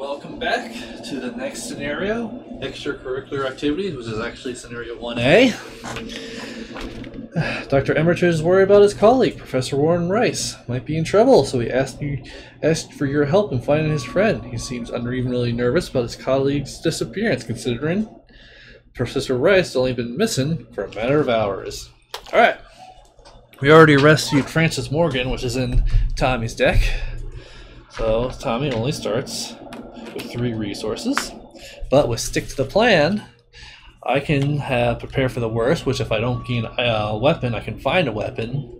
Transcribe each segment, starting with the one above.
welcome back to the next scenario, extracurricular activities, which is actually scenario 1A. Dr. Emmerich is worried about his colleague, Professor Warren Rice. Might be in trouble, so he asked for your help in finding his friend. He seems unreasonably nervous about his colleague's disappearance, considering Professor Rice has only been missing for a matter of hours. Alright. We already rescued Francis Morgan, which is in Tommy's deck. So Tommy only starts with 3 resources. But with stick to the plan, I can prepare for the worst, which if I don't gain a weapon, I can find a weapon,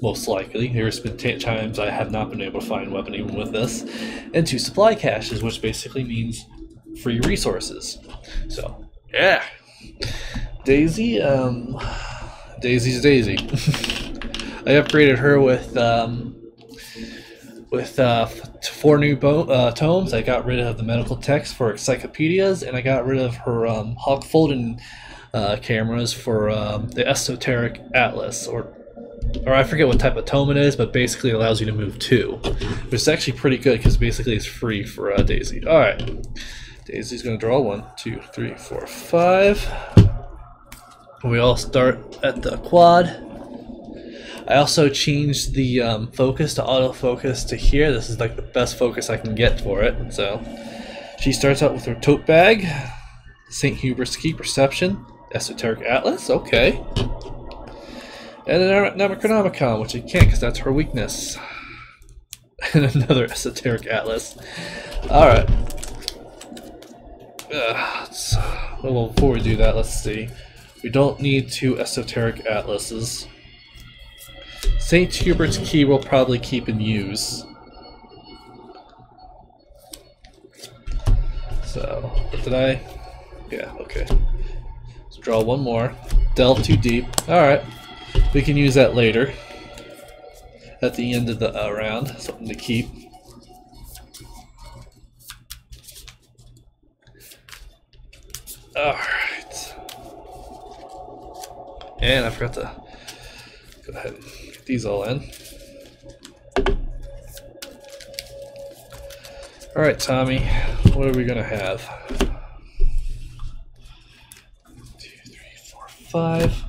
most likely. There's been times I have not been able to find a weapon even with this. And 2 supply caches, which basically means free resources. So, yeah. Daisy, Daisy's Daisy. I upgraded her with 4 new tomes. I got rid of the medical text for encyclopedias, and I got rid of her Hawk folding cameras for the Esoteric Atlas, or I forget what type of tome it is, but basically it allows you to move 2, which is actually pretty good because basically it's free for Daisy. All right, Daisy's going to draw 1, 2, 3, 4, 5. We all start at the quad. I also changed the focus to autofocus to here. This is like the best focus I can get for it. So she starts out with her tote bag, St. Hubert's Key, Perception, Esoteric Atlas, okay. And an Necronomicon, which I can't because that's her weakness. And another Esoteric Atlas. Alright. Well, before we do that, let's see. We don't need 2 Esoteric Atlases. St. Hubert's Key will probably keep in use. So, did I? Yeah, okay. Let's draw 1 more. Delve too deep. Alright. We can use that later. At the end of the round. Something to keep. Alright. And I forgot to go ahead and get these all in. Alright, Tommy, what are we going to have? 1, 2, 3, 4, 5.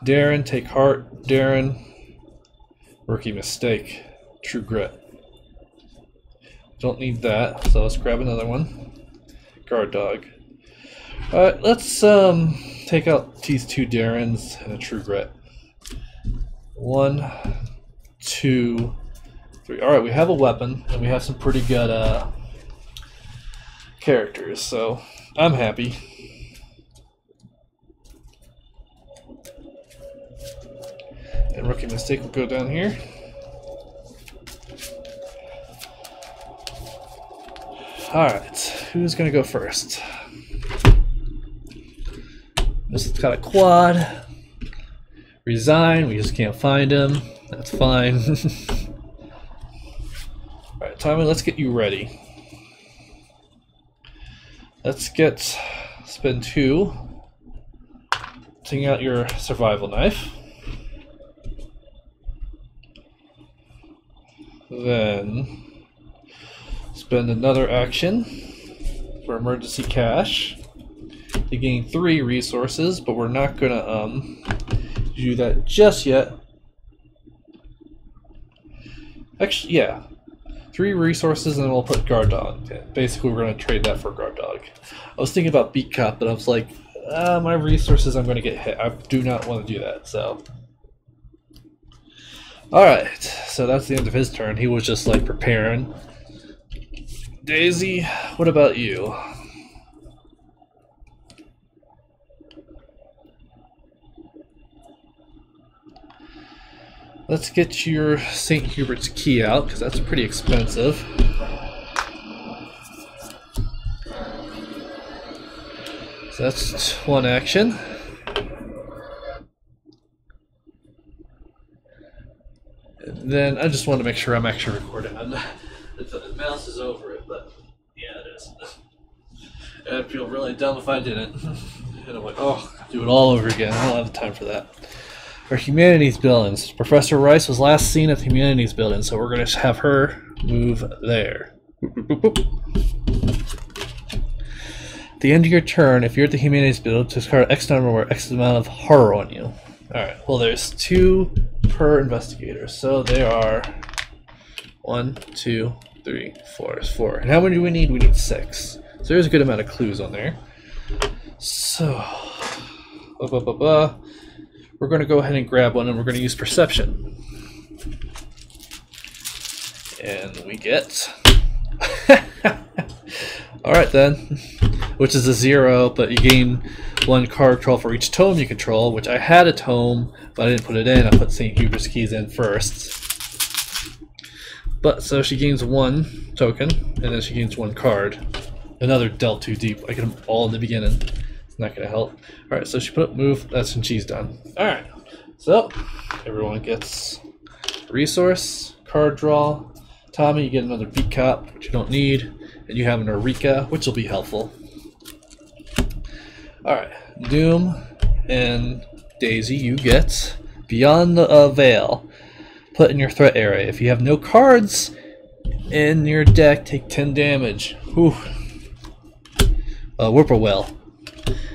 Darren, take heart. Darren, rookie mistake. True grit. Don't need that, so let's grab another one. Guard dog. Alright, let's take out these 2 Darrens and a True Grit. 1, 2, 3. Alright, we have a weapon, and we have some pretty good characters, so I'm happy. And rookie mistake will go down here. Alright, who's going to go first? This has got a quad. Resign, we just can't find him. That's fine. Alright, Tommy, let's get you ready. Let's spend 2. Taking out your survival knife. Then spend another action for emergency cash. You gain 3 resources, but we're not gonna do that just yet. Actually, yeah, 3 resources, and then we'll put guard dog. Basically, we're gonna trade that for guard dog. I was thinking about beat cop, but I was like, my resources, I'm gonna get hit. I do not want to do that. So, all right. So that's the end of his turn. He was just like preparing. Daisy, what about you? Let's get your St. Hubert's Key out, because that's pretty expensive. So that's 1 action. And then I just want to make sure I'm actually recording. The mouse is over it, but yeah, it is. And I'd feel really dumb if I didn't. And I'm like, oh, do it all over again. I don't have the time for that. Our humanities buildings. Professor Rice was last seen at the humanities building, so we're going to have her move there. At the end of your turn, if you're at the humanities build, discard X number or X amount of horror on you. Alright, well there's 2 per investigator, so they are 1, 2, 3, 4. There's 4. And how many do we need? We need 6. So there's a good amount of clues on there. So, we're going to go ahead and grab one, and we're going to use perception. And we get... Alright then, which is a 0, but you gain 1 card control for each tome you control, which I had a tome, but I didn't put it in. I put St. Hubert's Keys in first. But, so she gains 1 token, and then she gains 1 card. Another Delve Too Deep. I get them all in the beginning. It's not going to help. Alright, so she put up move, that's when she's done. Alright, so everyone gets resource, card draw. Tommy, you get another Beat Cop, which you don't need. And you have an Eureka, which will be helpful. Alright, Doom and Daisy, you get Beyond the Veil. Put in your threat area. If you have no cards in your deck, take 10 damage. Whew. Whippoorwill.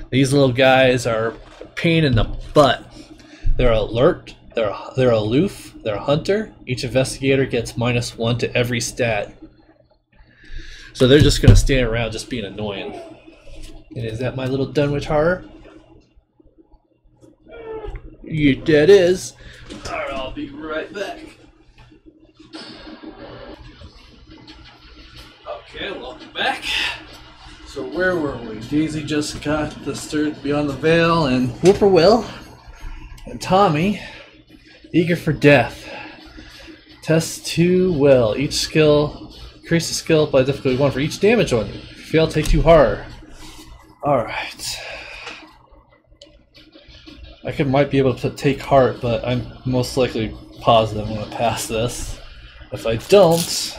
These little guys are a pain in the butt. They're alert, they're aloof, they're a hunter. Each investigator gets -1 to every stat. So they're just going to stand around just being annoying. And is that my little Dunwich horror? Yeah, that is. Alright, I'll be right back. Okay, welcome back. So where were we? Daisy just got the Stirred Beyond the Veil, and Whippoorwill and Tommy, eager for death. Test 2 will. Each skill... Increase the skill by difficulty 1 for each damage on you. If you fail, take 2 horror. Alright. I might be able to take heart, but I'm most likely positive I'm going to pass this. If I don't,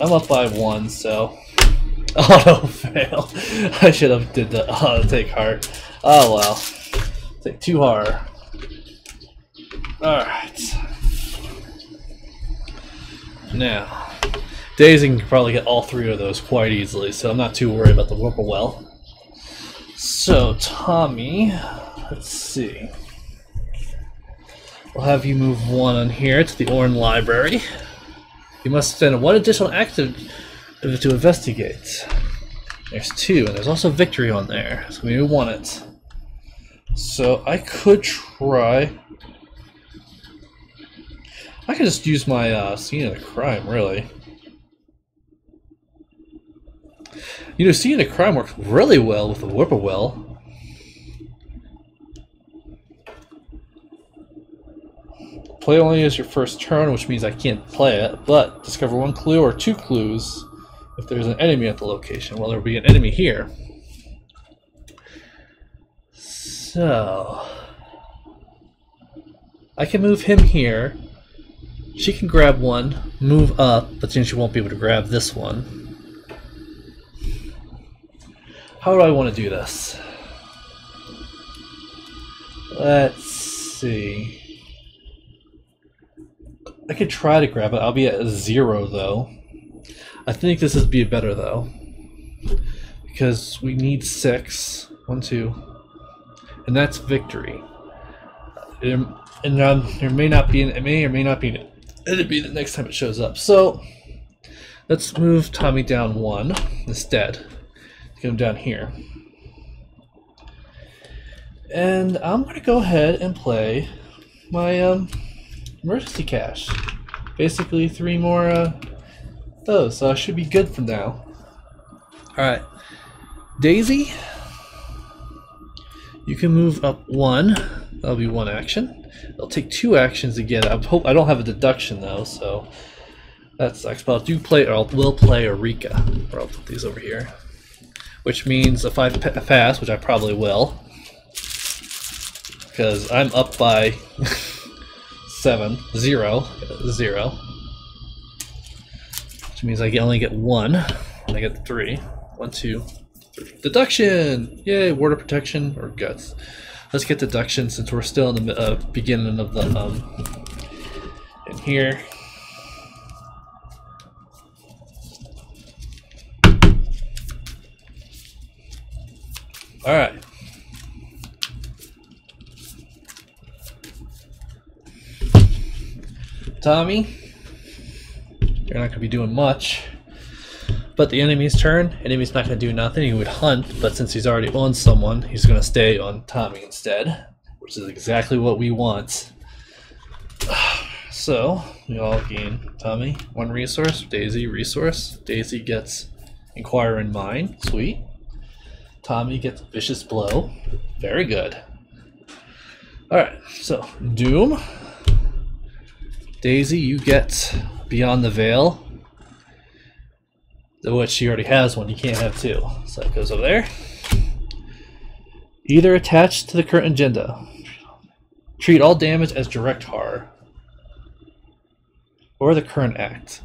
I'm up by 1, so auto fail. I should have did the take heart. Oh well. Take 2 horror. Alright. Now, Daisy can probably get all 3 of those quite easily, so I'm not too worried about the Whippoorwill. So, Tommy, let's see. We'll have you move 1 on here to the Orn Library. You must spend 1 additional action to investigate. There's 2, and there's also victory on there, so we want it. So, I could try... I could just use my Scene of the Crime, really. You know, Scene of the Crime works really well with the Whippoorwill. Play only as your first turn, which means I can't play it, but discover 1 clue or 2 clues if there's an enemy at the location. Well, there'll be an enemy here. So... I can move him here. She can grab 1, move up, but then she won't be able to grab this one. How do I want to do this? Let's see. I could try to grab it. I'll be at 0 though. I think this would be better though. Because we need 6. 1, 2. And that's victory. And there may not be it may or may not be an enemy the next time it shows up. So let's move Tommy down 1 instead. Get him down here. And I'm going to go ahead and play my emergency cache. Basically 3 more those, so I should be good for now. Alright. Daisy, you can move up 1. That'll be 1 action. It'll take 2 actions to get it. I don't have a deduction though, so that sucks. But I will play Eureka. Or I'll put these over here. Which means if I pass, which I probably will, because I'm up by 0. Which means I only get 1, and I get 3. 1, 2, 3. Deduction! Yay, ward of protection or guts. Let's get deduction since we're still in the beginning of the in here. Alright. Tommy, you're not going to be doing much. But the enemy's turn, enemy's not going to do nothing. He would hunt, but since he's already on someone, he's going to stay on Tommy instead, which is exactly what we want. So, we all gain Tommy 1 resource, Daisy resource. Daisy gets Inquire in Mind, sweet. Tommy gets Vicious Blow, very good. Alright, so Doom. Daisy, you get Beyond the Veil, which she already has one, you can't have 2. So that goes over there. Either attached to the current agenda. Treat all damage as direct horror. Or the current act.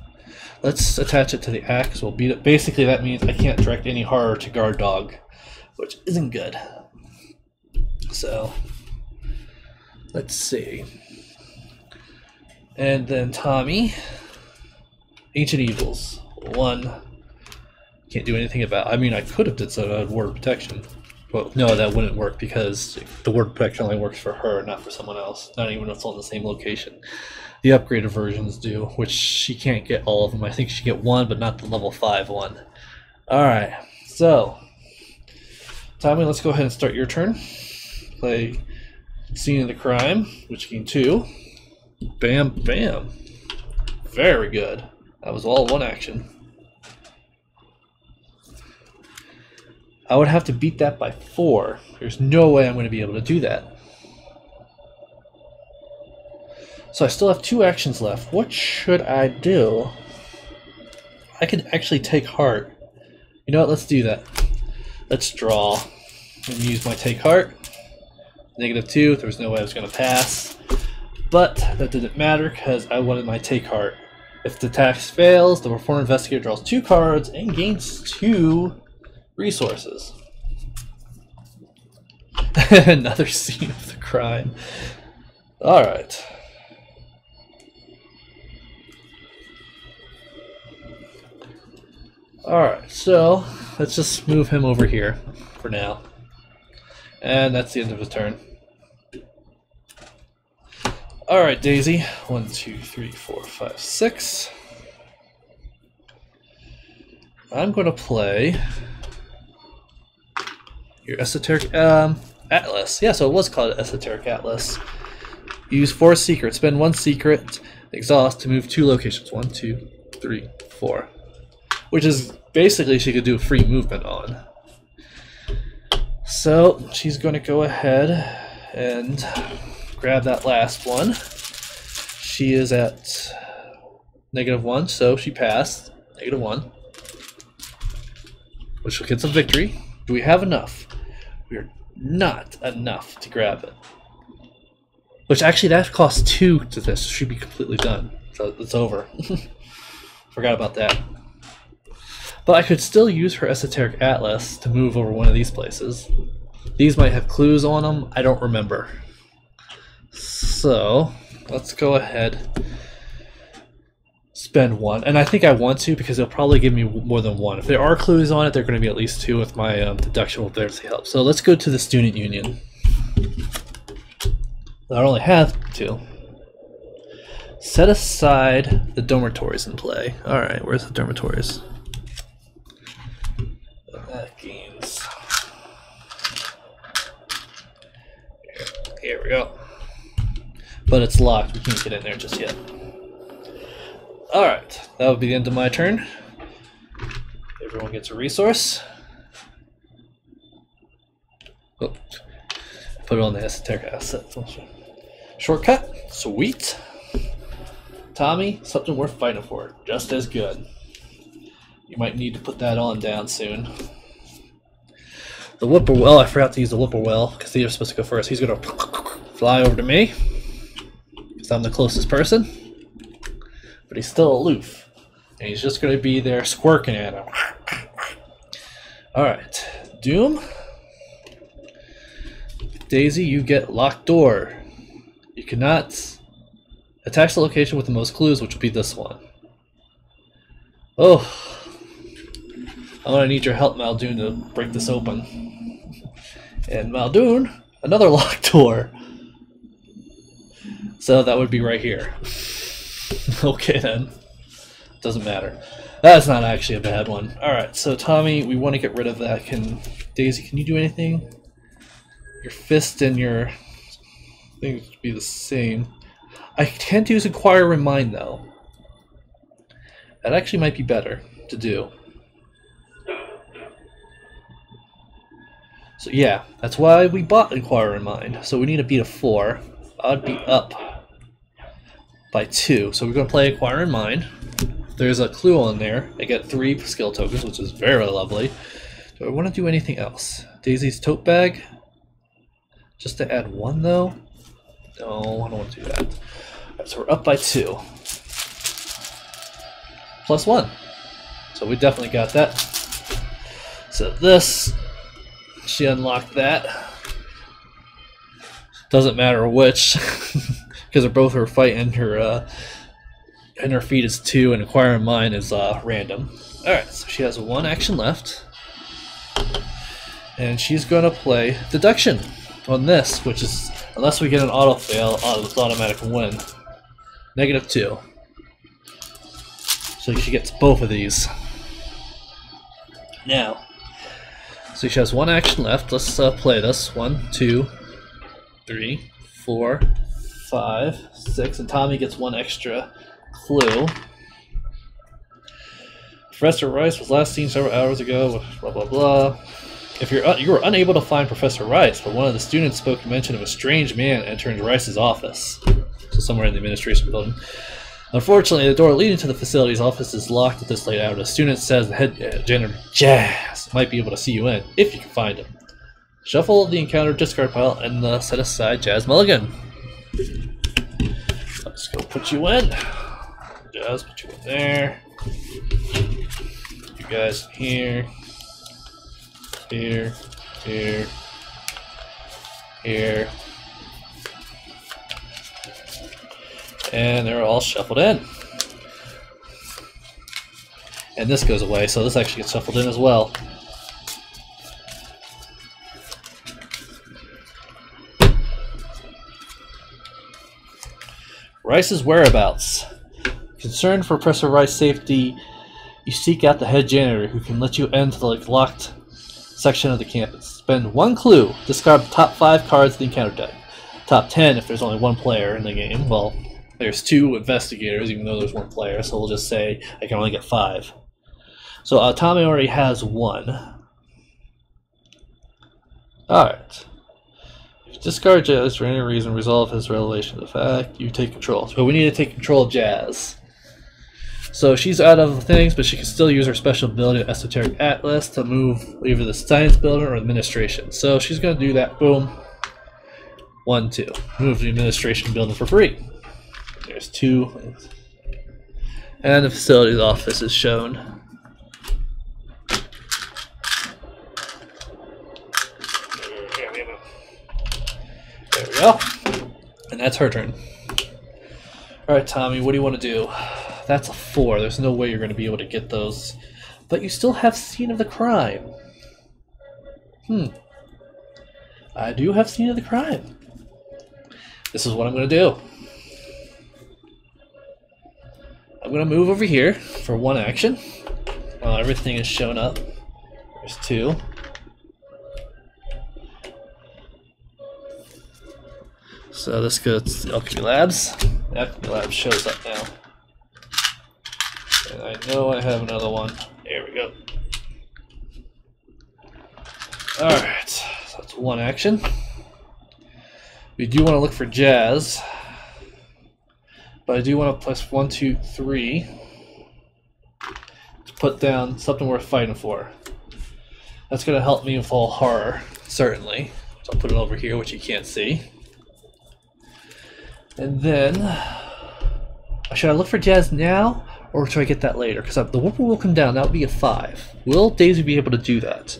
Let's attach it to the act, so we'll beat it. Basically that means I can't direct any horror to guard dog, which isn't good. So, let's see. And then Tommy, Ancient Evils. 1. Can't do anything about. I mean, I could have did so. I had Ward of Protection. Well, no, that wouldn't work because the Ward of Protection only works for her, not for someone else. Not even if it's on the same location. The upgraded versions do, which she can't get all of them. I think she get 1, but not the level 5 one. Alright, so Tommy, let's go ahead and start your turn. Play Scene of the Crime, which gain 2. Bam, bam. Very good. That was all 1 action. I would have to beat that by 4. There's no way I'm going to be able to do that. So I still have 2 actions left. What should I do? I could actually take heart. You know what? Let's do that. Let's draw and use my take heart. -2. There was no way I was going to pass. But that didn't matter because I wanted my take heart. If the tax fails, the Reformed Investigator draws 2 cards and gains 2 resources. Another Scene of the Crime. Alright. Alright, so let's just move him over here for now. And that's the end of his turn. Alright, Daisy. 1, 2, 3, 4, 5, 6. I'm going to play your Esoteric Atlas. Yeah, so it was called Esoteric Atlas. Use 4 secrets. Spend 1 secret, exhaust to move 2 locations. 1, 2, 3, 4. Which is basically she could do a free movement on. So she's going to go ahead and grab that last one. She is at -1, so she passed. -1. Which will get some victory. Do we have enough? We are not enough to grab it. Which actually that costs 2 to this. Should be completely done. So it's over. Forgot about that. But I could still use her Esoteric Atlas to move over one of these places. These might have clues on them. I don't remember. So let's go ahead. Spend 1. And I think I want to because it'll probably give me more than 1. If there are clues on it, they're going to be at least 2 with my deduction will barely help. So let's go to the Student Union. I only have 2. Set aside the dormitories in play. Alright, where's the dormitories? That gains. Here we go. But it's locked. We can't get in there just yet. Alright, that would be the end of my turn. Everyone gets a resource. Oh, put it on the esoteric asset. Shortcut, sweet. Tommy, something worth fighting for. Just as good. You might need to put that on down soon. The whippoorwill, I forgot to use the whippoorwill because he was supposed to go first. He's going to fly over to me because I'm the closest person. But he's still aloof. And he's just going to be there squirking at him. Alright. Doom. Daisy, you get locked door. You cannot attach the location with the most clues, which will be this one. Oh. I'm going to need your help, Muldoon, to break this open. And Muldoon, another locked door. So that would be right here. Okay then. Doesn't matter. That's not actually a bad one. Alright, so Tommy, we want to get rid of that. Daisy, can you do anything? Your fist and your thing would be the same. I can't use Acquire Remind though. That actually might be better to do. So yeah, that's why we bought Acquire Remind. So we need to beat a 4. I'd be up by 2. So we're going to play Acquire Remind. There's a clue on there. I get 3 skill tokens, which is very lovely. Do I want to do anything else? Daisy's tote bag? Just to add 1 though? No, I don't want to do that. Alright, so we're up by 2. Plus 1. So we definitely got that. So this, she unlocked that. Doesn't matter which, because they're both her fight and her feat is 2, and Acquiring Mine is random. Alright, so she has 1 action left. And she's going to play Deduction on this, which is, unless we get an auto fail, it's automatic win. -2. So she gets both of these. Now, so she has 1 action left. Let's play this. 1, 2, 3, 4, 5, 6, and Tommy gets 1 extra clue. Professor Rice was last seen several hours ago. Blah blah blah. If you were unable to find Professor Rice, but one of the students spoke and mentioned of a strange man entering Rice's office, so somewhere in the administration building. Unfortunately, the door leading to the facility's office is locked at this late hour. The student says the head janitor, Jazz, might be able to see you in, if you can find him. Shuffle the encounter discard pile and set aside Jazz Mulligan. Let's go put you in. Jazz, put you in there. You guys in here. Here. Here. Here. And they're all shuffled in. And this goes away, so this actually gets shuffled in as well. Rice's whereabouts. Concerned for Professor Rice's safety, you seek out the head janitor who can let you into the locked section of the campus. Spend 1 clue. Discard the top 5 cards of the encounter deck. Top 10 if there's only 1 player in the game. Well, there's 2 investigators, even though there's 1 player, so we'll just say I can only get 5. So Tommy already has 1. Alright. If you discard Jazz for any reason, resolve his revelation of the fact, you take control. So we need to take control of Jazz. So she's out of things, but she can still use her special ability, Esoteric Atlas, to move either the science building or administration. So she's going to do that. Boom. 1, 2. Move the administration building for free. There's 2. And the facilities office is shown. There we go. And that's her turn. Alright, Tommy, what do you want to do? That's a 4. There's no way you're going to be able to get those. But you still have Scene of the Crime. I do have Scene of the Crime. This is what I'm going to do. I'm going to move over here for 1 action. While everything is shown up. There's 2. So this goes to Alchemy Labs. The Alchemy Labs shows up now. And I know I have another one. There we go. Alright, so that's 1 action. We do want to look for Jazz. But I do want to place 1, 2, 3 to put down something worth fighting for. That's going to help me in Fall Horror, certainly. So I'll put it over here, which you can't see. And then, should I look for Jazz now, or should I get that later? Because the Whooper will come down, that would be a 5. Will Daisy be able to do that?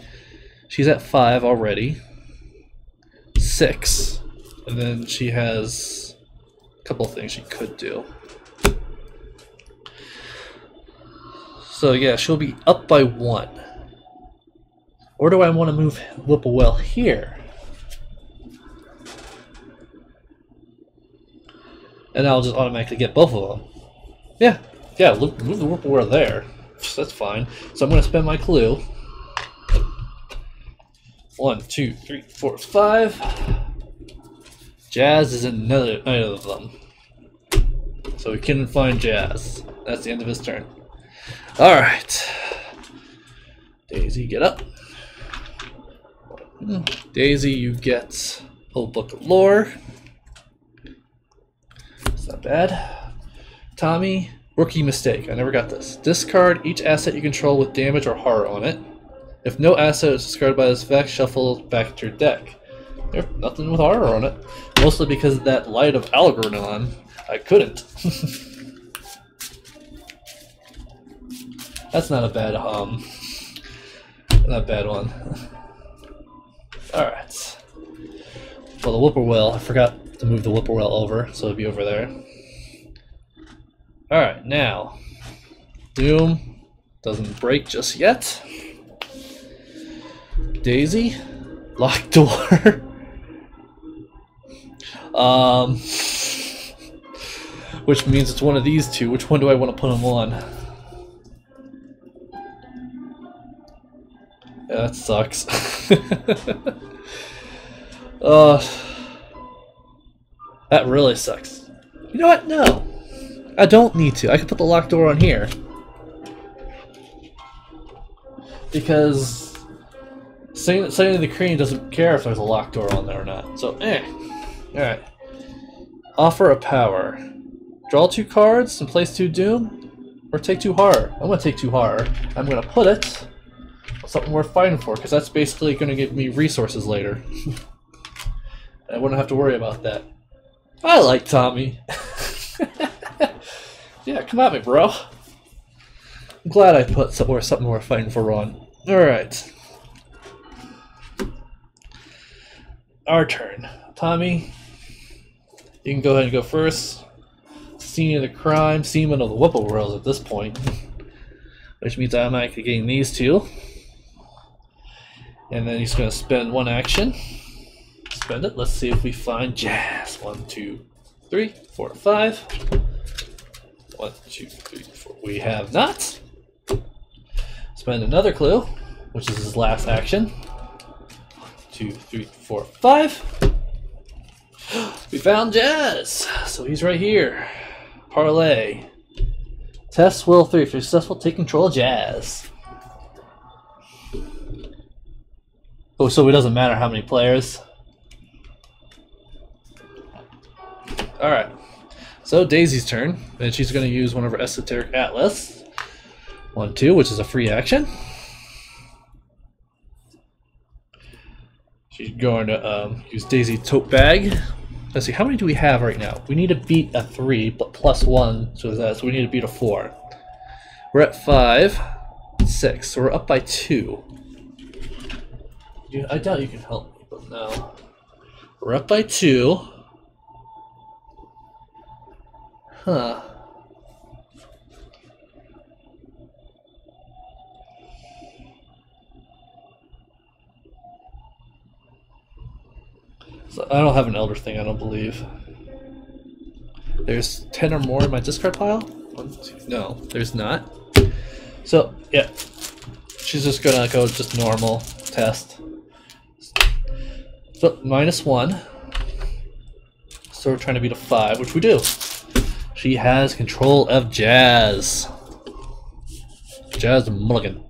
She's at 5 already. 6. And then she has a couple of things she could do. So yeah, she'll be up by 1. Or do I want to move Whipplewell here? and I'll just automatically get both of them. Yeah, yeah, move the whippoorwill there. That's fine. So I'm going to spend my clue. 1, 2, 3, 4, 5. Jazz is in neither of them. So we couldn't find Jazz. That's the end of his turn. Alright. Daisy, get up. Daisy, you get Old Book of Lore. It's not bad. Tommy, rookie mistake. I never got this. Discard each asset you control with damage or horror on it. If no asset is discarded by this effect, shuffle back into your deck. There's nothing with horror on it. Mostly because of that Light of Algernon, I couldn't. That's not a bad not a bad one. Alright. Well, the whippoorwill, I forgot to move the whippoorwill over, so it'll be over there. Alright, now Doom doesn't break just yet. Daisy, locked door. Which means it's one of these two. Which one do I want to put them on? Yeah, that sucks. That really sucks. You know what? No. I don't need to. I can put the locked door on here. Because setting the crane doesn't care if there's a locked door on there or not. So, Alright. Offer a power. Draw 2 cards and place 2 Doom, or take 2 horror. I'm going to take 2 horror. I'm going to put it on something worth fighting for, because that's basically going to give me resources later. I wouldn't have to worry about that. I like Tommy. Yeah, come at me, bro. I'm glad I put something worth fighting for on. Alright. Our turn. Tommy, you can go ahead and go first. Scene of the crime, semen of the whippoorwills at this point. Which means I'm actually getting these 2. And then he's going to spend 1 action. Spend it. Let's see if we find Jazz. 1, 2, 3, 4, 5. 1, 2, 3, 4. We have not. Spend another clue, which is his last action. 1, 2, 3, 4, 5. We found Jazz! So he's right here. Parlay. Test will 3. If you're successful, take control of Jazz. Oh, so it doesn't matter how many players. Alright. So Daisy's turn. And she's going to use one of her Esoteric Atlas. 1, 2, which is a free action. She's going to use Daisy Tote Bag. Let's see, how many do we have right now? We need to beat a 3, but plus 1, so we need to beat a 4. We're at 5, 6, so we're up by 2. I doubt you can help me, but no. We're up by 2. Huh. So I don't have an Elder thing, I don't believe. There's 10 or more in my discard pile? 1, 2, no, there's not. So, yeah. She's just gonna go just normal test. So, -1. So we're trying to beat a 5, which we do. She has control of Jazz. Jazz Mulligan.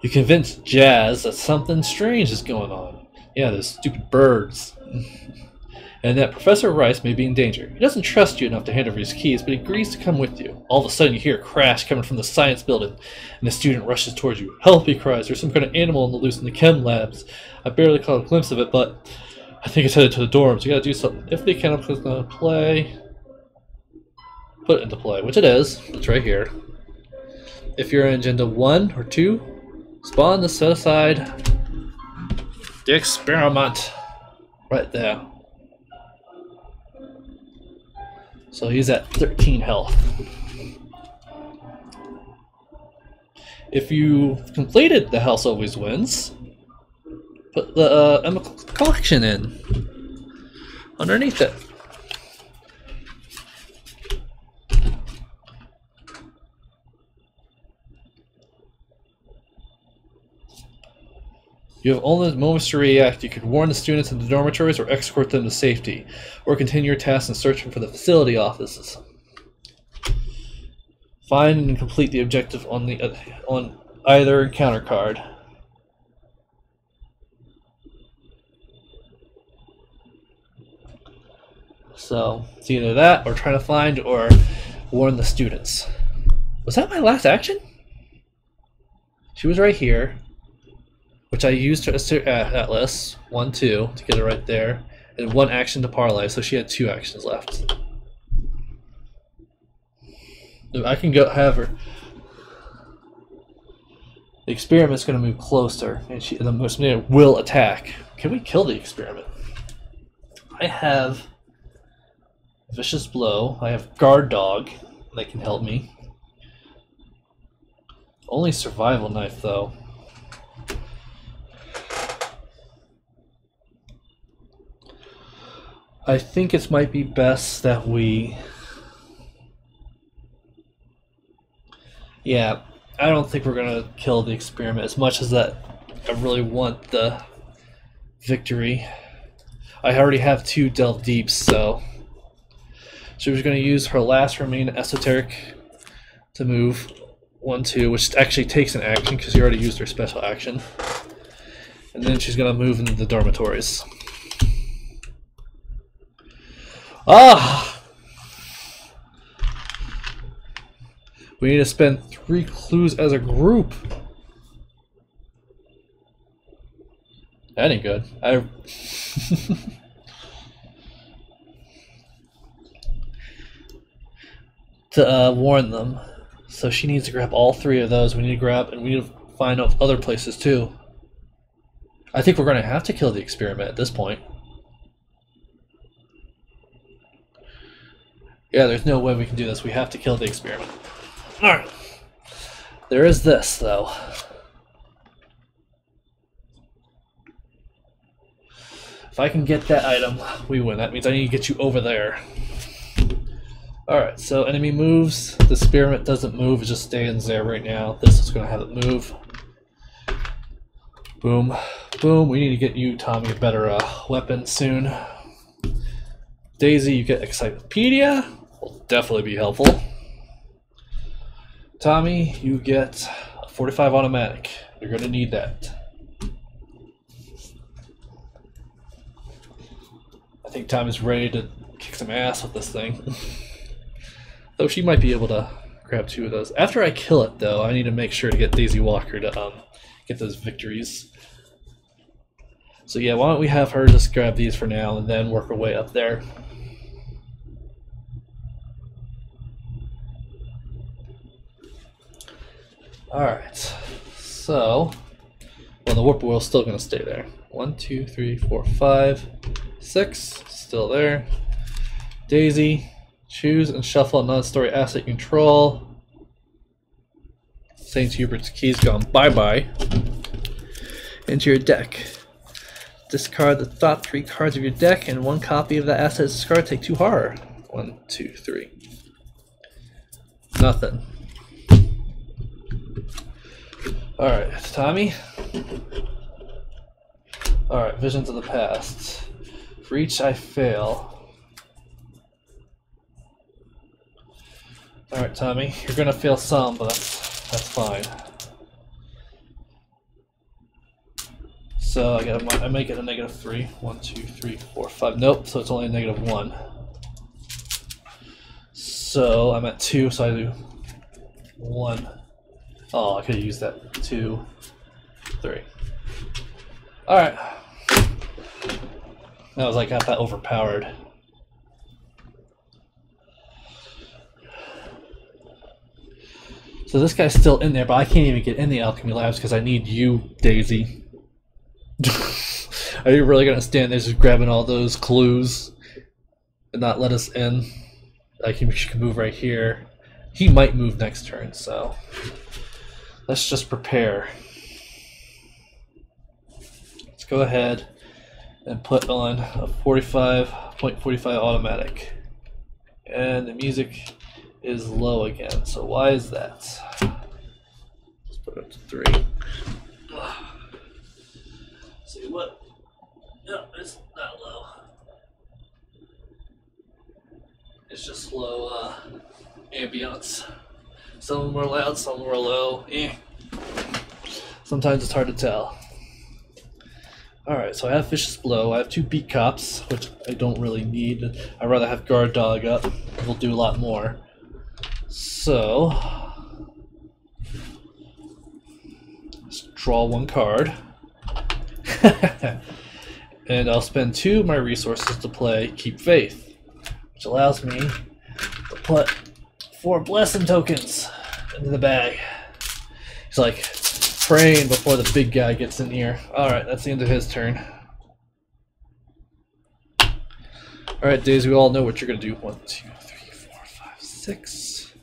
You convince Jazz that something strange is going on. Yeah, those stupid birds. And that Professor Rice may be in danger. He doesn't trust you enough to hand over his keys, but he agrees to come with you. All of a sudden you hear a crash coming from the science building, and the student rushes towards you. Help, he cries. There's some kind of animal on the loose in the chem labs. I barely caught a glimpse of it, but I think it's headed to the dorms. You gotta do something. If they can play, put it into play, which it is. It's right here. If you're in Agenda 1 or 2, spawn the set aside the experiment right there. So he's at 13 health. If you completed the House Always Wins, put the Emma collection in. underneath it. You have only moments to react. You can warn the students in the dormitories or escort them to safety, or continue your task in searching for the facility offices. Find and complete the objective on either encounter card. So it's either that, or trying to find or warn the students. Was that my last action? She was right here, which I used her Atlas 1, 2 to get her right there, and 1 action to parlay, so she had 2 actions left. I can go have her. The experiment's going to move closer, and the Musmina will attack. Can we kill the experiment? I have Vicious Blow. I have Guard Dog that can help me. Only Survival Knife, though. I think it might be best that we... Yeah, I don't think we're going to kill the experiment as much as that I really want the victory. I already have 2 Delve Deeps, so... She was going to use her last remaining Esoteric to move 1, 2, which actually takes an action because you already used her special action. And then she's going to move into the dormitories. Ah! We need to spend 3 clues as a group. That ain't good. To warn them. So she needs to grab all 3 of those. We need to grab, and we need to find out other places too. I think we're going to have to kill the experiment at this point. Yeah, there's no way we can do this. We have to kill the experiment. Alright. There is this, though. If I can get that item, we win. That means I need to get you over there. Alright, so enemy moves. The experiment doesn't move. It just stands there right now. This is going to have it move. Boom. Boom. We need to get you, Tommy, a better weapon soon. Daisy, you get Encyclopedia. Will definitely be helpful. Tommy, you get a 45 automatic. You're going to need that. I think Tommy's ready to kick some ass with this thing. Though she might be able to grab 2 of those. After I kill it, though, I need to make sure to get Daisy Walker to get those victories. So yeah, why don't we have her just grab these for now and then work her way up there. Alright, so, well, the Whippoorwill's still going to stay there. 1, 2, 3, 4, 5, 6, still there. Daisy, choose and shuffle a non-story asset you control. St. Hubert's Key's gone bye-bye. Into your deck. Discard the top 3 cards of your deck, and 1 copy of that asset is discarded. Take 2 horror. 1, 2, 3. Nothing. Alright, Tommy. Alright, Visions of the Past. For each I fail. Alright, Tommy. You're gonna fail some, but that's fine. So I make it a -3. 1, 2, 3, 4, 5. Nope, so it's only a -1. So I'm at 2, so I do 1. Oh, I could have used that. 2, 3. Alright. That was like got that overpowered. So this guy's still in there, but I can't even get in the alchemy labs because I need you, Daisy. Are you really gonna stand there just grabbing all those clues and not let us in? Like he can move right here. He might move next turn, so let's just prepare. Let's go ahead and put on a 45 .45 automatic. And the music is low again. So why is that? Let's put it up to 3. See what? No, it's not low. It's just low ambience. Some of them are loud, some of them are low. Sometimes it's hard to tell. Alright, so I have Vicious Blow. I have 2 Beat Cops, which I don't really need. I'd rather have Guard Dog up. We'll do a lot more. So, let's draw 1 card. And I'll spend 2 of my resources to play Keep Faith, which allows me to put 4 Blessing tokens into the bag. He's like praying before the big guy gets in here. Alright, that's the end of his turn. Alright, Daisy, we all know what you're going to do. 1, 2, 3, 4, 5, 6.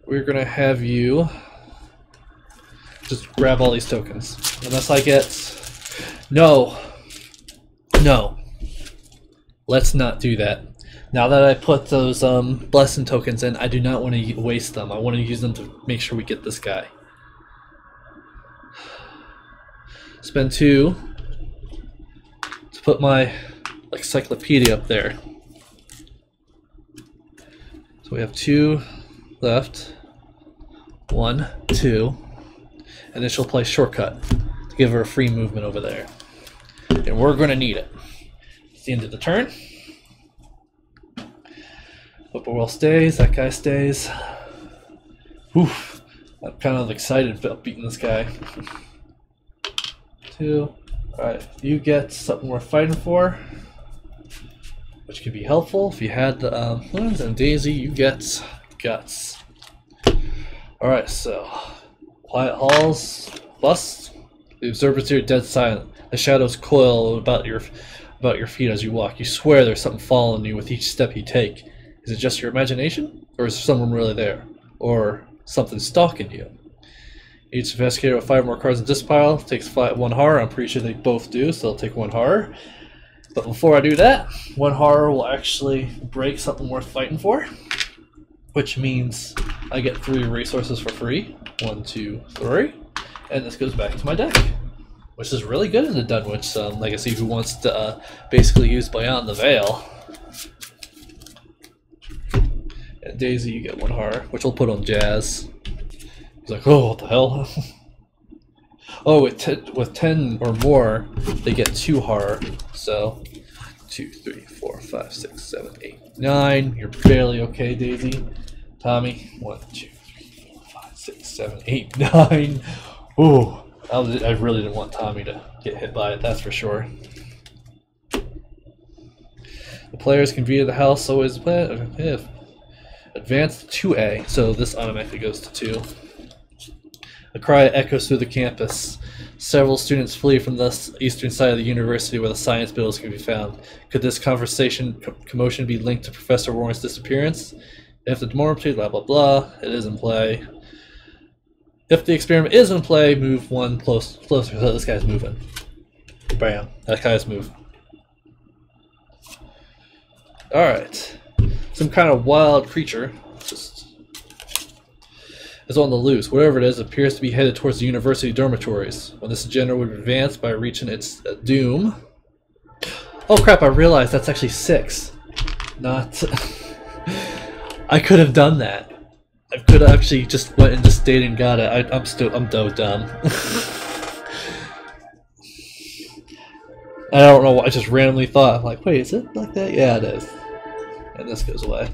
We're going to have you just grab all these tokens. Unless I get... No. No. Let's not do that. Now that I put those blessing tokens in, I do not want to waste them. I want to use them to make sure we get this guy. Spend 2 to put my encyclopedia up there. So we have 2 left. 1, 2. And then she'll play Shortcut to give her a free movement over there. And we're going to need it. It's the end of the turn. Whippoorwill stays, that guy stays. Oof, I'm kind of excited about beating this guy. 2. Alright, you get something worth fighting for, which could be helpful if you had the wounds, and Daisy, you get Guts. Alright, so Quiet Halls, Bust. The observatory dead silent. The shadows coil about your feet as you walk. You swear there's something following you with each step you take. Is it just your imagination? Or is someone really there? Or something stalking you? Each investigator with 5 more cards in this pile takes 1 horror. I'm pretty sure they both do, so they'll take 1 horror. But before I do that, 1 horror will actually break something worth fighting for, which means I get 3 resources for free. 1, 2, 3. And this goes back to my deck, which is really good in the Dunwich Legacy who wants to basically use Beyond the Veil. And Daisy, you get 1 horror, which we'll put on Jazz. He's like, oh, what the hell? Oh, with 10 or more, they get 2 horror. So, 2, 3, 4, 5, 6, 7, 8, 9. You're barely okay, Daisy. Tommy, 1, 2, 3, 4, 5, 6, 7, 8, 9. Ooh, I really didn't want Tommy to get hit by it, that's for sure. The players can view the house always if advance to 2A, so this automatically goes to 2. A cry echoes through the campus. Several students flee from the eastern side of the university where the science buildings can be found. Could this commotion be linked to Professor Warren's disappearance? If the demoralization, blah blah blah, it is in play. If the experiment is in play, move 1 closer. So this guy's moving. Bam, that guy's moving. Alright. Some kind of wild creature just is on the loose. Whatever it is, appears to be headed towards the university dormitories. When this agenda would advance by reaching its doom. Oh crap, I realized that's actually 6. Not... I could have done that. I could have actually just went and just stayed and got it. I'm so dumb. I don't know, I just randomly thought, I'm like, wait, is it like that? Yeah, it is. And this goes away.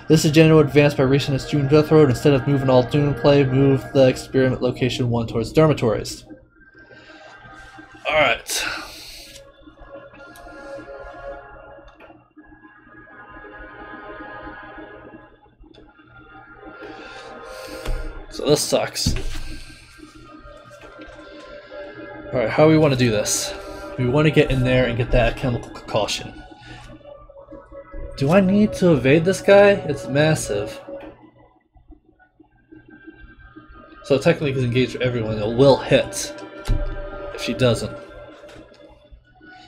This agenda will advance by reaching its June death road. Instead of moving all Dune play, move the experiment location 1 towards dormitories. Alright. So this sucks. Alright, how do we want to do this? We want to get in there and get that chemical concoction. Do I need to evade this guy? It's massive. So technically he's engaged with everyone. It will hit if she doesn't.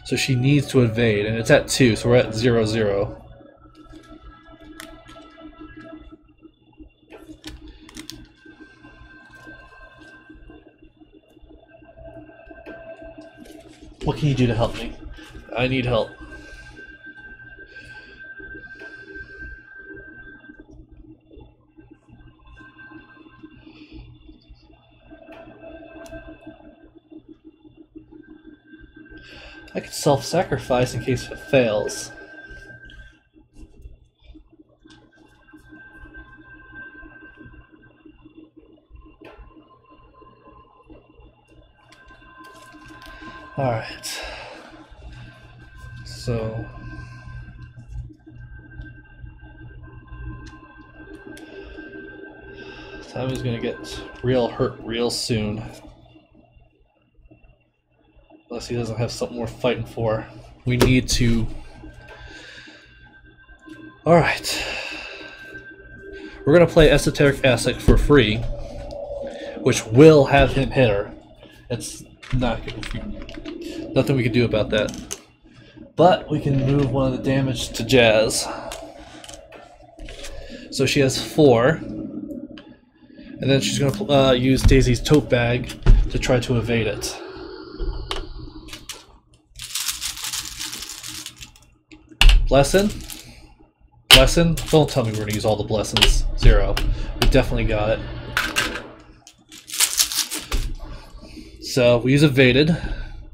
So she needs to evade, and it's at 2, so we're at 0-0. What can you do to help me? I need help. I could self-sacrifice in case it fails. Alright. So... Tommy's gonna get real hurt real soon. Unless he doesn't have something worth fighting for. We need to... Alright. We're gonna play Esoteric Asset for free, which will have him hit her. It's not good. Nothing we can do about that. But we can move one of the damage to Jazz. So she has 4. And then she's going to use Daisy's tote bag to try to evade it. Blessin'? Blessin'? Don't tell me we're going to use all the blessings. 0. We definitely got it. So we use evaded.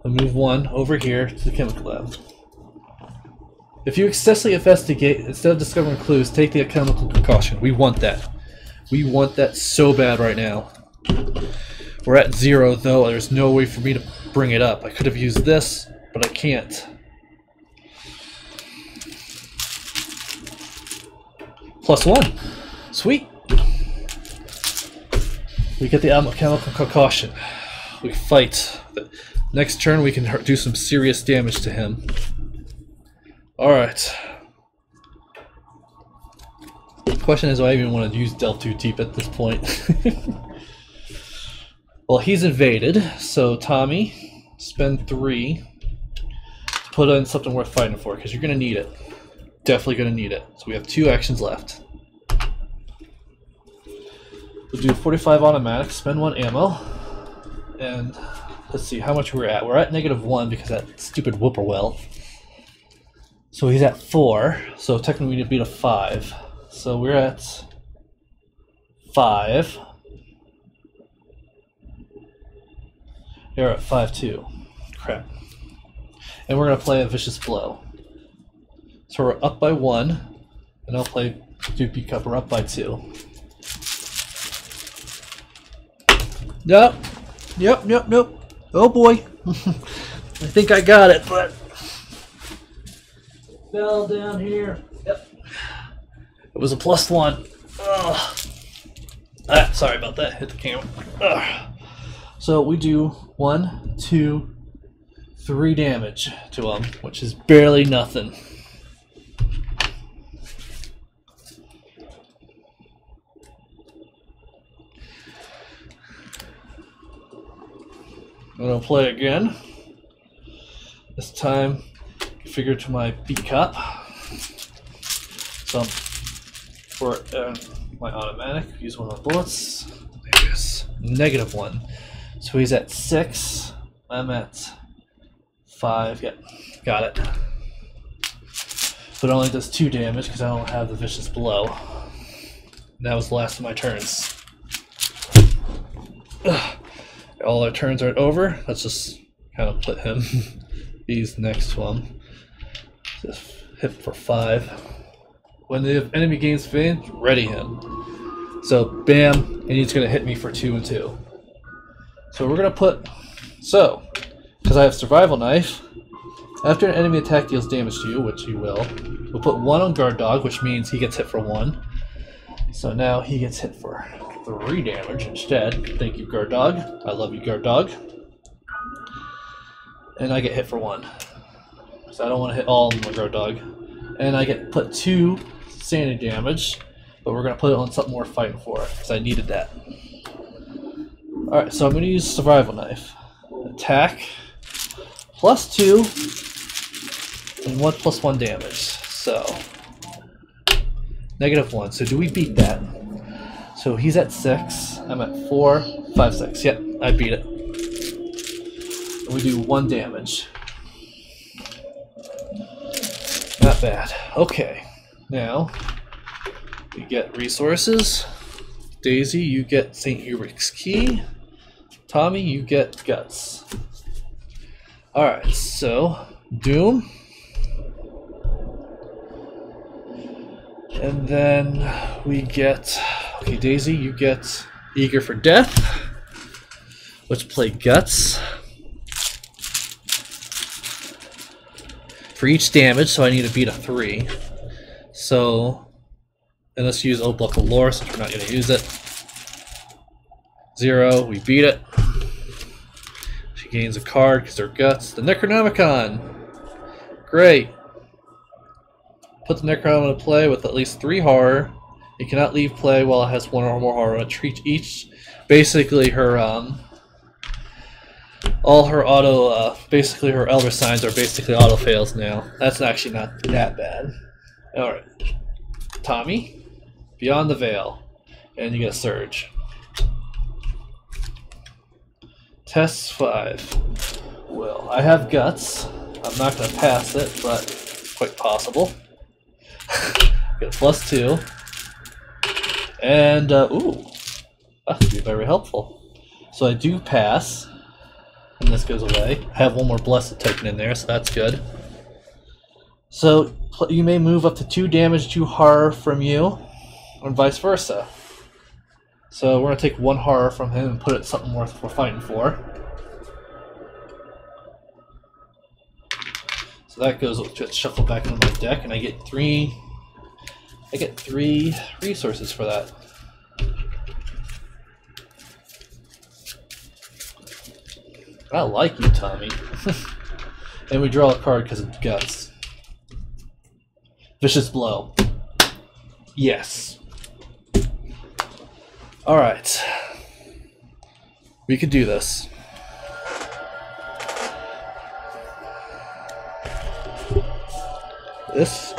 We'll move 1 over here to the chemical lab. If you excessively investigate, instead of discovering clues, take the chemical concoction. We want that. We want that so bad right now. We're at 0 though. There's no way for me to bring it up. I could have used this, but I can't. +1. Sweet. We get the chemical concoction. We fight. Next turn we can do some serious damage to him. Alright. The question is, do I even want to use Delve too deep at this point? Well, he's invaded, so Tommy, spend 3 to put in something worth fighting for, because you're going to need it. Definitely going to need it. So we have 2 actions left. We'll do 45 automatic, spend 1 ammo, and let's see how much we're at. We're at -1 because of that stupid whippoorwill. So he's at 4, so technically we need to beat a 5. So we're at 5. You're at 5 too. Crap. And we're going to play a vicious blow. So we're up by 1, and I'll play Doopy Cup. We're up by 2. Nope. Nope. Oh boy. I think I got it, but fell down here. Yep. It was a +1. Ugh. Ah, sorry about that. Hit the camera. Ugh. So we do 1, 2, 3 damage to him, which is barely nothing. I'm gonna play again. This time, configure to my B cup. So for my automatic, use one of the bullets. There it is. -1. So he's at 6. I'm at 5. Yep, got it. But it only does 2 damage because I don't have the vicious blow. And that was the last of my turns. Ugh. All our turns are over. Let's just kind of put him. He's next to him. Just hit for 5. When the enemy gains advantage, ready him. So bam, and he's going to hit me for 2 and 2. So we're going to put, because I have survival knife, after an enemy attack deals damage to you, which he will, we'll put 1 on guard dog, which means he gets hit for 1. So now he gets hit for 3 damage instead. Thank you, guard dog. I love you, guard dog. And I get hit for 1. So I don't want to hit all of my guard dog. And I get put 2 sanity damage, but we're going to put it on something more fighting for, because I needed that. Alright, so I'm going to use survival knife. Attack, +2, and 1 + 1 damage. So -1. So do we beat that? So he's at 6. I'm at 4, 5, 6. Yep, I beat it. And we do 1 damage. Not bad. Okay. Now we get resources. Daisy, you get St. Hubert's Key. Tommy, you get Guts. Alright, so Doom. And then we get, okay, Daisy, you get Eager for Death. Let's play Guts. For each damage, so I need to beat a 3. So, and let's use Old Block of Lore since we're not going to use it. 0, we beat it. She gains a card because they're Guts. The Necronomicon! Great! Put the Necronomicon into play with at least 3 horror. It cannot leave play while it has 1 or more horror. Treat each, basically her, all her auto, basically her Elder Signs are basically auto fails now. That's actually not that bad. Alright. Tommy, Beyond the Veil. And you get a Surge. Test 5. Well, I have Guts. I'm not going to pass it, but it's quite possible. Get a +2. And, ooh. That could be very helpful. So I do pass. And this goes away. I have 1 more Blessed token in there, so that's good. So you may move up to 2 damage, 2 horror from you, and vice versa. So we're going to take 1 horror from him and put it something worth we're fighting for. So that goes to shuffle back into my deck, and I get 3 resources for that. I like you, Tommy. And we draw a card because of Guts. Vicious Blow. Yes. Alright. We could do this. This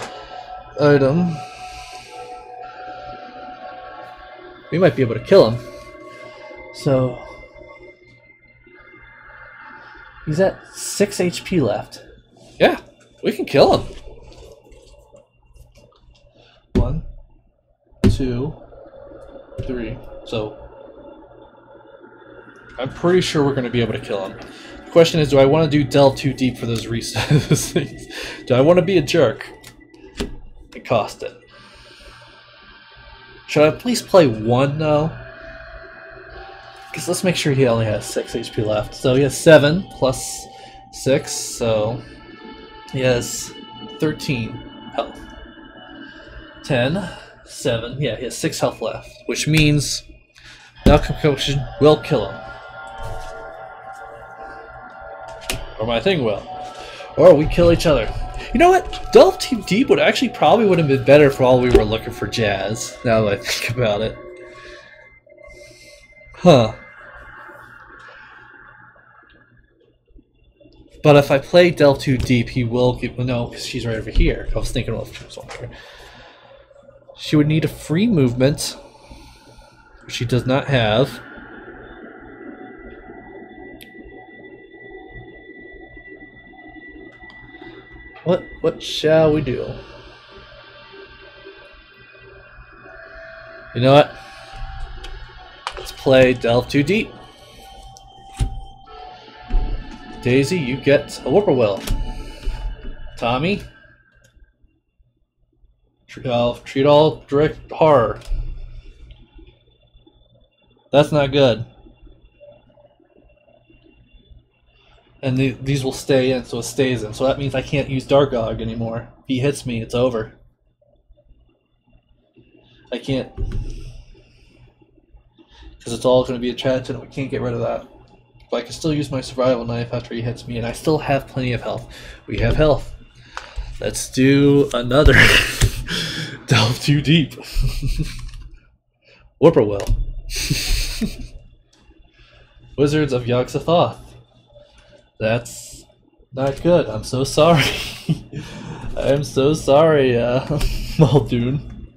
item... we might be able to kill him. So... he's at 6 HP left. Yeah, we can kill him. 1, 2, 3. So I'm pretty sure we're going to be able to kill him. The question is, do I want to do delve too deep for those things? Do I want to be a jerk and cost it? Should I please play 1 though? Because let's make sure he only has 6 HP left. So he has 7 plus 6, so he has 13 health. 10, 7, yeah, he has 6 health left, which means now Concoction will kill him. Or my thing will. Or we kill each other. You know what? Delve too deep would actually probably would have been better for all we were looking for Jazz, now that I think about it. Huh. But if I play Delve too deep, he will get... no, because she's right over here. I was thinking, well, if she was on here. She would need a free movement, which she does not have. What shall we do? You know what? Let's play Delve Too Deep. Daisy, you get a Whippoorwill. Tommy, treat all direct horror. That's not good. And these will stay in, so it stays in. So that means I can't use Dargog anymore. If he hits me, it's over. I can't. Because it's all going to be a chat, and we can't get rid of that. But I can still use my survival knife after he hits me, and I still have plenty of health. We have health. Let's do another Delve Too Deep. Whippoorwill. Wizards of Yog-Sothoth. That's not good. I'm so sorry. I'm so sorry, Muldoon.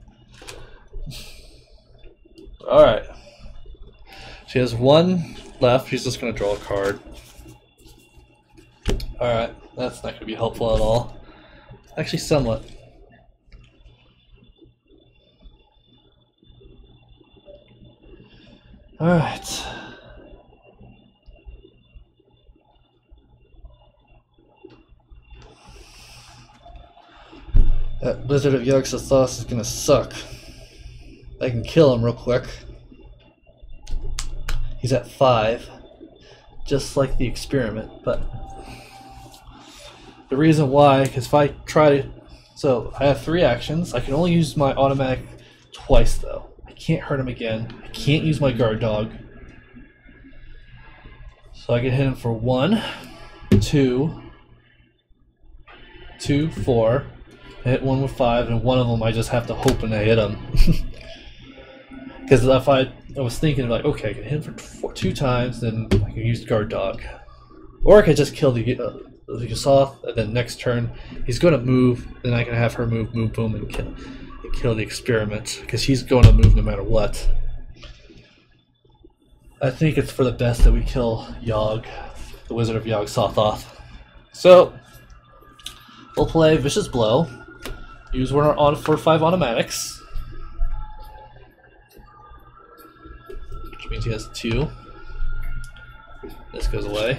Alright. She has one left. She's just going to draw a card. Alright. That's not going to be helpful at all. Actually, somewhat. Alright. That Blizzard of Yorkshire sauce is gonna suck. I can kill him real quick. He's at 5. Just like the experiment, but the reason why, because if I try to... So, I have 3 actions. I can only use my automatic twice, though. I can't hurt him again. I can't use my guard dog. So I can hit him for 1, 2, 4. I hit one with 5, and one of them I just have to hope and I hit him. Because if I was thinking like, okay, I can hit him for 2 times, then I can use guard dog, or I could just kill the Yusuf, and then next turn he's going to move, then I can have her move, boom, and kill the experiment, because he's going to move no matter what. I think it's for the best that we kill Yogg, the Wizard of Yogg Sothoth. So we'll play Vicious Blow. Use one on for 5 automatics, which means he has 2. This goes away.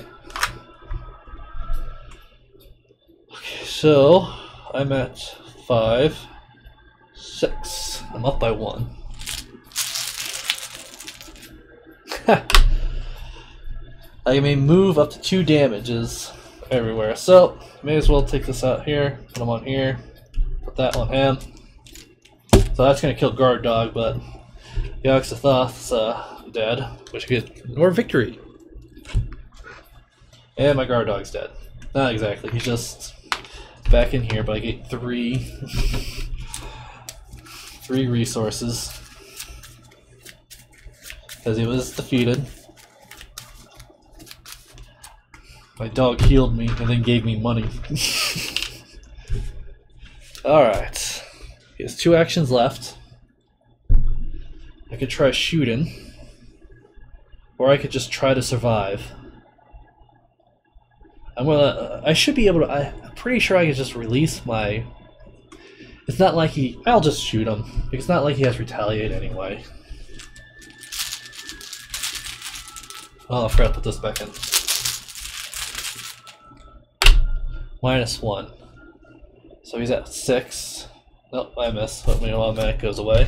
Okay, so I'm at 5, 6. I'm up by 1. I may move up to 2 damages everywhere, so may as well take this out here, put him on here, put that on him. So that's going to kill guard dog, but Yogg Sothoth's dead, which gets more victory. And my guard dog's dead. Not exactly, he's just back in here, but I get 3 resources because he was defeated. My dog healed me and then gave me money. Alright. He has 2 actions left. I could try shooting, or I could just try to survive. I should be able to... I'm pretty sure I can just release my... It's not like he... I'll just shoot him. It's not like he has retaliate anyway. Oh, I forgot to put this back in. -1. So he's at 6. Nope, I missed. But my automatic goes away.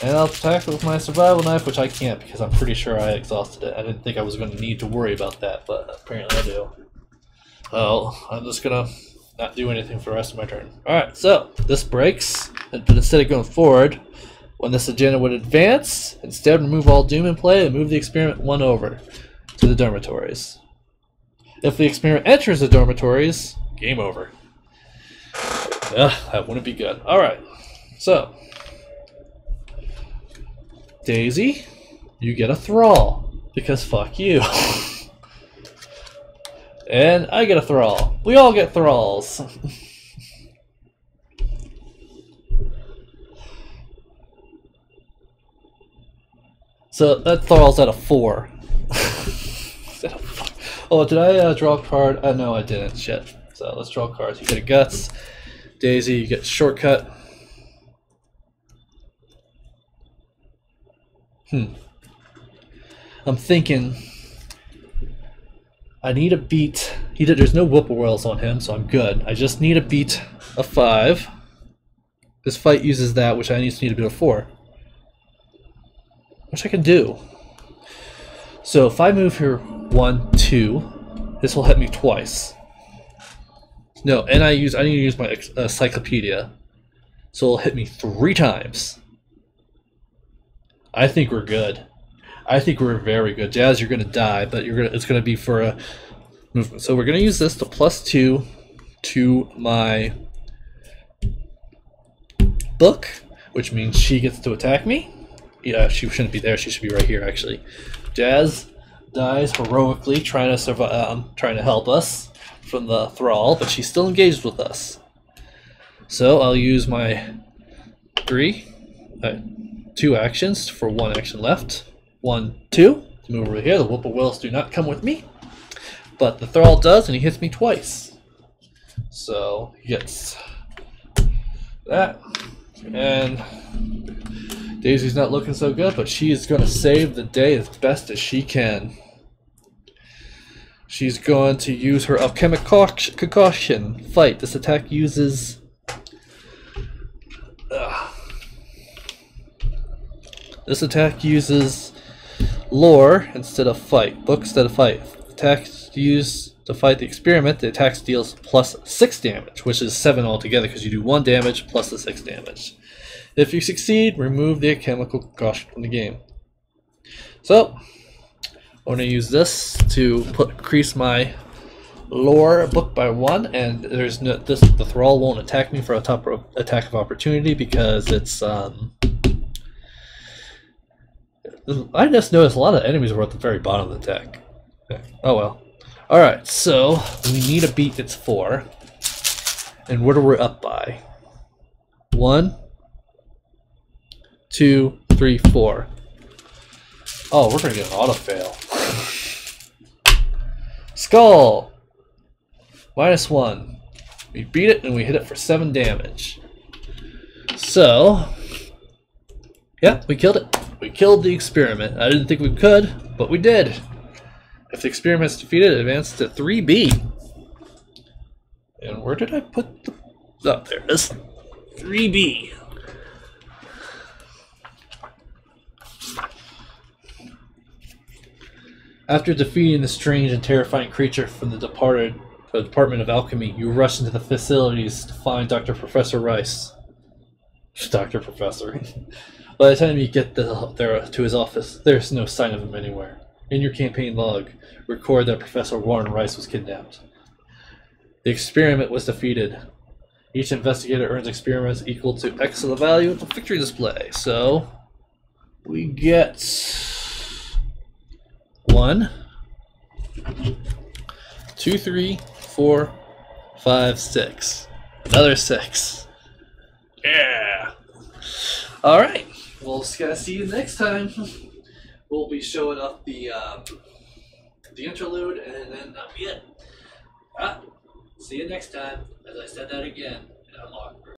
And I'll attack with my survival knife, which I can't because I'm pretty sure I exhausted it. I didn't think I was going to need to worry about that, but apparently I do. Well, I'm just going to not do anything for the rest of my turn. Alright, so this breaks, but instead of going forward, when this agenda would advance, instead remove all doom in play and move the experiment 1 over to the dormitories. If the experiment enters the dormitories, game over. Ugh, that wouldn't be good. Alright, so Daisy, you get a thrall, because fuck you. And I get a thrall. We all get thralls. So that thrall's at a 4. Oh, did I draw a card? No, I didn't. Shit. So let's draw cards. You get a guts. Daisy, you get shortcut. I'm thinking I need to beat... There's no whippoorwills on him, so I'm good. I just need to beat a 5. This fight uses that, which I just need to beat a 4. Which I can do. So if I move here 1, 2, this will hit me twice. No, and I need to use my encyclopedia. So it'll hit me 3 times. I think we're good. I think we're very good. Jazz, you're gonna die, but it's gonna be for a movement. So we're gonna use this to +2 to my book, which means she gets to attack me. Yeah, she shouldn't be there. She should be right here, actually. Jazz dies heroically, trying to survive, trying to help us. from the thrall, but she's still engaged with us. So I'll use my 2 actions for 1 action left. 1, 2 to move over here. The whippoorwills do not come with me, but the thrall does, and he hits me twice. So he gets that, and Daisy's not looking so good, but she is going to save the day as best as she can. She's going to use her alchemic concoction. Fight. This attack uses lore instead of fight. Book instead of fight. Attack used to fight the experiment. The attack deals plus 6 damage, which is 7 altogether because you do 1 damage plus the 6 damage. If you succeed, remove the alchemical concoction from the game. So I'm going to use this to increase my lore book by 1, and there's no, the thrall won't attack me for a top attack of opportunity because it's I just noticed a lot of enemies were at the very bottom of the deck. Okay. Oh well. Alright, so we need a beat that's 4. And what are we up by? 1, 2, 3, 4. Oh, we're gonna get an auto fail. Skull! -1. We beat it and we hit it for 7 damage. So, yeah, we killed it. We killed the experiment. I didn't think we could, but we did. If the experiment's defeated, it advances to 3B. And where did I put the... Oh, there it is. 3B. After defeating the strange and terrifying creature from the Department of Alchemy, you rush into the facilities to find Dr. Professor Rice. Dr. Professor. By the time you get there to his office, there's no sign of him anywhere. In your campaign log, record that Professor Warren Rice was kidnapped. The experiment was defeated. Each investigator earns experiments equal to X of the value of the victory display. So, we get 1, 2, 3, 4, 5, 6. Another 6. Yeah! Alright, we'll see you next time. We'll be showing up the interlude, and then that'll be it. See you next time. As I said that again, and unlock.